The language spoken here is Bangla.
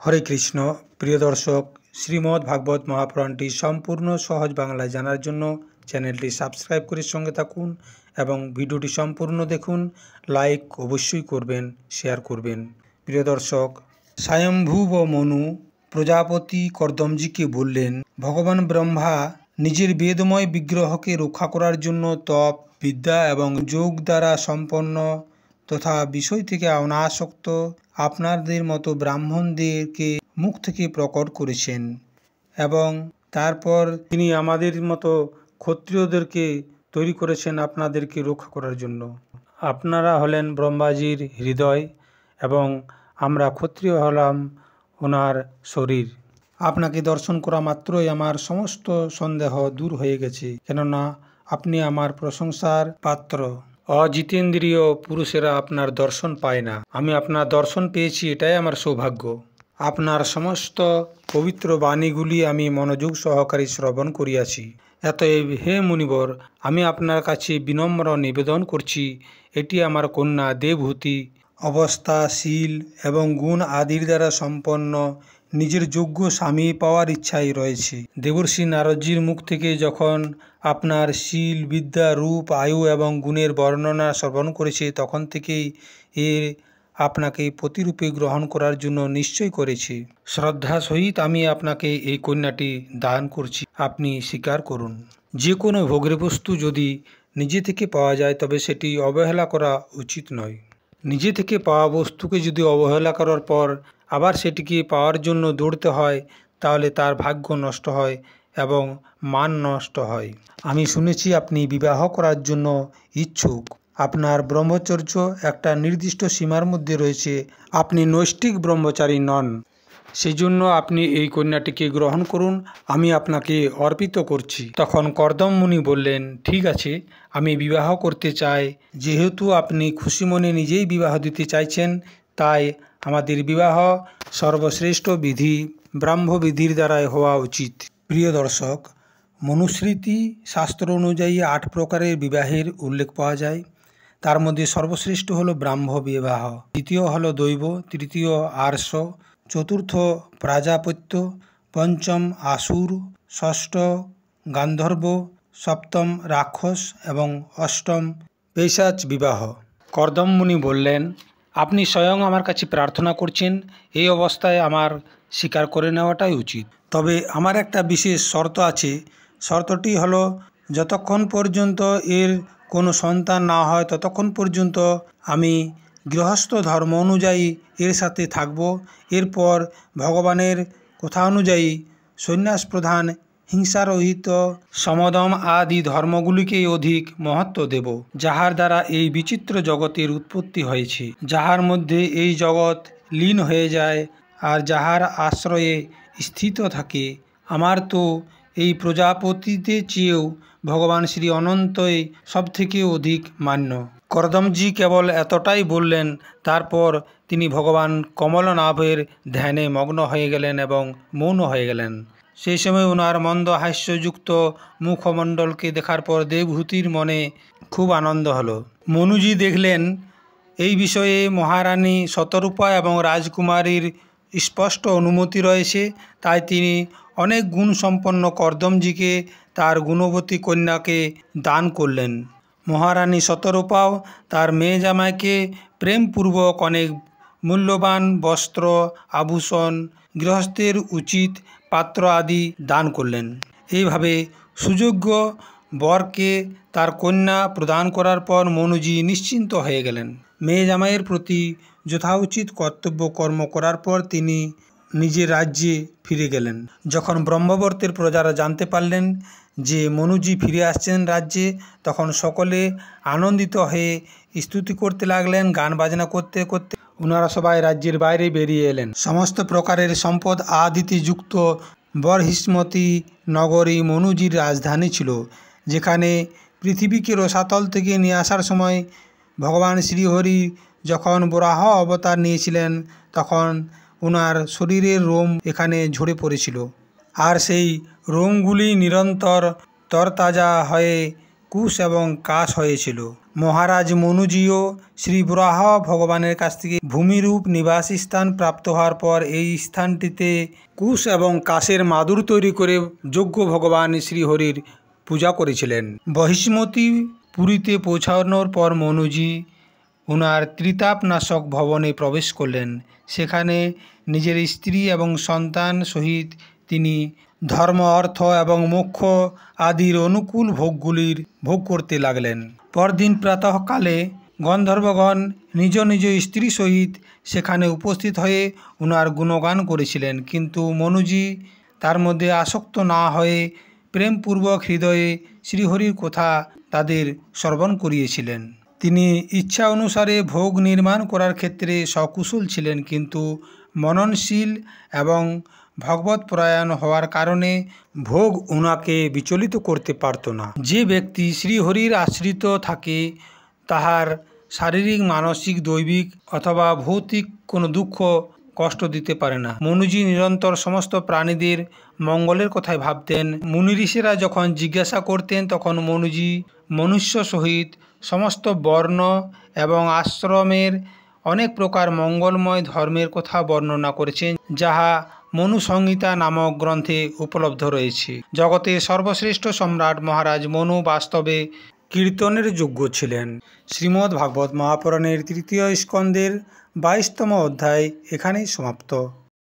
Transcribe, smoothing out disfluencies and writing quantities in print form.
হরে কৃষ্ণ। প্রিয় দর্শক, শ্রীমদ্ ভাগবত মহাপুরাণটি সম্পূর্ণ সহজ বাংলায় জানার জন্য চ্যানেলটি সাবস্ক্রাইব করে সঙ্গে থাকুন এবং ভিডিওটি সম্পূর্ণ দেখুন। লাইক অবশ্যই করবেন, শেয়ার করবেন। প্রিয় দর্শক, স্বয়ম্ভুব মনু প্রজাপতি কর্দমজিকে বললেন, ভগবান ব্রহ্মা নিজের বেদময় বিগ্রহকে রক্ষা করার জন্য তপ, বিদ্যা এবং যোগ দ্বারা সম্পন্ন তথা বিষয় থেকে অনাসক্ত আপনাদের মতো ব্রাহ্মণদেরকে মুখ থেকে প্রকট করেছেন এবং তারপর তিনি আমাদের মতো ক্ষত্রিয়দেরকে তৈরি করেছেন আপনাদেরকে রক্ষা করার জন্য। আপনারা হলেন ব্রহ্মাজির হৃদয় এবং আমরা ক্ষত্রিয় হলাম ওনার শরীর। আপনাকে দর্শন করা মাত্রই আমার সমস্ত সন্দেহ দূর হয়ে গেছে, কেননা আপনি আমার প্রশংসার পাত্র। অজিতেন্দ্রীয় পুরুষেরা আপনার দর্শন পায় না, আমি আপনার দর্শন পেয়েছি, এটাই আমার সৌভাগ্য। আপনার সমস্ত পবিত্র বাণীগুলি আমি মনোযোগ সহকারে শ্রবণ করিয়াছি। অতএব হে মুনিবর, আমি আপনার কাছে বিনম্র নিবেদন করছি, এটি আমার কন্যা দেবহূতি অবস্থা, শীল এবং গুণ আদির দ্বারা সম্পন্ন নিজের যোগ্য স্বামী পাওয়ার ইচ্ছাই রয়েছে। দেবর্ষি নারদজির মুখ থেকে যখন আপনার শীল, বিদ্যা, রূপ, আয়ু এবং গুণের বর্ণনা শ্রবণ করেছে, তখন থেকেই আপনাকে প্রতিরূপে গ্রহণ করার জন্য নিশ্চয় করেছি। শ্রদ্ধা সহিত আমি আপনাকে এই কন্যাটি দান করছি, আপনি স্বীকার করুন। যে কোনো ভোগের বস্তু যদি নিজে থেকে পাওয়া যায় তবে সেটি অবহেলা করা উচিত নয়। নিজে থেকে পাওয়া বস্তুকে যদি অবহেলা করার পর আবার সেটিকে পাওয়ার জন্য দৌড়তে হয়, তাহলে তার ভাগ্য নষ্ট হয় এবং মান নষ্ট হয়। আমি শুনেছি আপনি বিবাহ করার জন্য ইচ্ছুক। আপনার ব্রহ্মচর্য একটা নির্দিষ্ট সীমার মধ্যে রয়েছে, আপনি নৈষ্ঠিক ব্রহ্মচারী নন। সেই জন্য আপনি এই কন্যাটিকে গ্রহণ করুন, আমি আপনাকে অর্পিত করছি। তখন কর্দম মুনি বললেন, ঠিক আছে, আমি বিবাহ করতে চাই। যেহেতু আপনি খুশি মনে নিজেই বিবাহ দিতে চাইছেন, তাই আমাদের বিবাহ সর্বশ্রেষ্ঠ বিধি ব্রাহ্মবিধির দ্বারাই হওয়া উচিত। প্রিয় দর্শক, মনুস্মৃতি শাস্ত্র অনুযায়ী 8 প্রকারের বিবাহের উল্লেখ পাওয়া যায়। তার মধ্যে সর্বশ্রেষ্ঠ হলো ব্রাহ্ম বিবাহ, দ্বিতীয় হলো দৈব, তৃতীয় আর্ষ, চতুর্থ প্রাজাপত্য, পঞ্চম আসুর, ষষ্ঠ গান্ধর্ব, সপ্তম রাক্ষস এবং অষ্টম পেশাচ বিবাহ। কর্দম মুনি বললেন, আপনি স্বয়ং আমার কাছে প্রার্থনা করছেন, এই অবস্থায় আমার স্বীকার করে নেওয়াটাই উচিত। তবে আমার একটা বিশেষ শর্ত আছে। শর্তটি হলো, যতক্ষণ পর্যন্ত এর কোনো সন্তান না হয় ততক্ষণ পর্যন্ত আমি গৃহস্থ ধর্ম অনুযায়ী এর সাথে থাকব। এরপর ভগবানের কথা অনুযায়ী সন্ন্যাস প্রধান, হিংসারহিত, সমদম আদি ধর্মগুলিকেই অধিক মহত্ব দেব, যাহার দ্বারা এই বিচিত্র জগতের উৎপত্তি হয়েছে, যাহার মধ্যে এই জগৎ লীন হয়ে যায় আর যাহার আশ্রয়ে স্থিত থাকে। আমার তো এই প্রজাপতিতে চেয়েও ভগবান শ্রী অনন্তই সবথেকে অধিক মান্য। কর্দমজি কেবল এতটাই বললেন, তারপর তিনি ভগবান কমলনাভের ধ্যানে মগ্ন হয়ে গেলেন এবং মৌন হয়ে গেলেন। সেই সময় ওনার মন্দ হাস্যযুক্ত মুখমণ্ডলকে দেখার পর দেবহূতির মনে খুব আনন্দ হলো। মনুজি দেখলেন এই বিষয়ে মহারানী শতরূপা এবং রাজকুমারীর স্পষ্ট অনুমতি রয়েছে, তাই তিনি অনেক গুণসম্পন্ন কর্দমজিকে তার গুণবতী কন্যাকে দান করলেন। মহারানী শতরূপাও তার মেয়ে জামাইকে প্রেমপূর্বক অনেক মূল্যবান বস্ত্র, আভূষণ, গৃহস্থের উচিত পাত্র আদি দান করলেন। এইভাবে সুযোগ্য বরকে তার কন্যা প্রদান করার পর মনুজি নিশ্চিন্ত হয়ে গেলেন। মেয়ে জামাইয়ের প্রতি যথাউচিত কর্তব্য কর্ম করার পর তিনি নিজের রাজ্যে ফিরে গেলেন। যখন ব্রহ্মবর্তের প্রজারা জানতে পারলেন যে মনুজি ফিরে আসছেন রাজ্যে, তখন সকলে আনন্দিত হয়ে স্তুতি করতে লাগলেন। গান বাজনা করতে করতে ওনারা সবাই রাজ্যের বাইরে বেরিয়ে এলেন। সমস্ত প্রকারের সম্পদ আদিতে যুক্ত বরহিষ্মতী নগরী মনুজির রাজধানী ছিল, যেখানে পৃথিবীকে রসাতল থেকে নিয়ে আসার সময় ভগবান শ্রীহরি যখন বরাহ অবতার নিয়েছিলেন, তখন ওনার শরীরের রোম এখানে ঝরে পড়েছিল, আর সেই রোমগুলি নিরন্তর তরতাজা হয়ে কুশ এবং কাশ হয়েছিল। মহারাজ মনুজিও শ্রী বরাহ ভগবানের কাছ থেকে ভূমিরূপ নিবাসী স্থান প্রাপ্ত হওয়ার পর এই স্থানটিতে কুশ এবং কাশের মাদুর তৈরি করে যোগ্য ভগবান শ্রীহরির পূজা করেছিলেন। বহিষ্মতী পুরীতে পৌঁছানোর পর মনুজি ওনার ত্রিতাপনাশক ভবনে প্রবেশ করলেন। সেখানে নিজের স্ত্রী এবং সন্তান সহিত তিনি ধর্ম, অর্থ এবং মোক্ষ আদির অনুকূল ভোগগুলির ভোগ করতে লাগলেন। পরদিন প্রাতঃকালে গন্ধর্বগণ নিজ নিজ স্ত্রী সহিত সেখানে উপস্থিত হয়ে ওনার গুণগান করেছিলেন, কিন্তু মনুজি তার মধ্যে আসক্ত না হয়ে প্রেমপূর্বক হৃদয়ে শ্রীহরির কথা তাদের শ্রবণ করিয়েছিলেন। তিনি ইচ্ছা অনুসারে ভোগ নির্মাণ করার ক্ষেত্রে সকুশল ছিলেন, কিন্তু মননশীল এবং ভগবৎপরায়ণ হওয়ার কারণে ভোগ ওনাকে বিচলিত করতে পারত না। যে ব্যক্তি শ্রীহরির আশ্রিত থাকে তাহার শারীরিক, মানসিক, দৈবিক অথবা ভৌতিক কোনো দুঃখ কষ্ট দিতে পারে না। মনুজি নিরন্তর সমস্ত প্রাণীদের মঙ্গলের কথাই ভাবতেন। মুনিঋষিরা যখন জিজ্ঞাসা করতেন তখন মনুজি মনুষ্য সহিত সমস্ত বর্ণ এবং আশ্রমের অনেক প্রকার মঙ্গলময় ধর্মের কথা বর্ণনা করেছেন, যাহা মনুসংহিতা নামক গ্রন্থে উপলব্ধ রয়েছে। জগতের সর্বশ্রেষ্ঠ সম্রাট মহারাজ মনু বাস্তবে কীর্তনের যোগ্য ছিলেন। শ্রীমদ্ ভাগবত মহাপুরাণের তৃতীয় স্কন্ধের 22তম অধ্যায় এখানেই সমাপ্ত।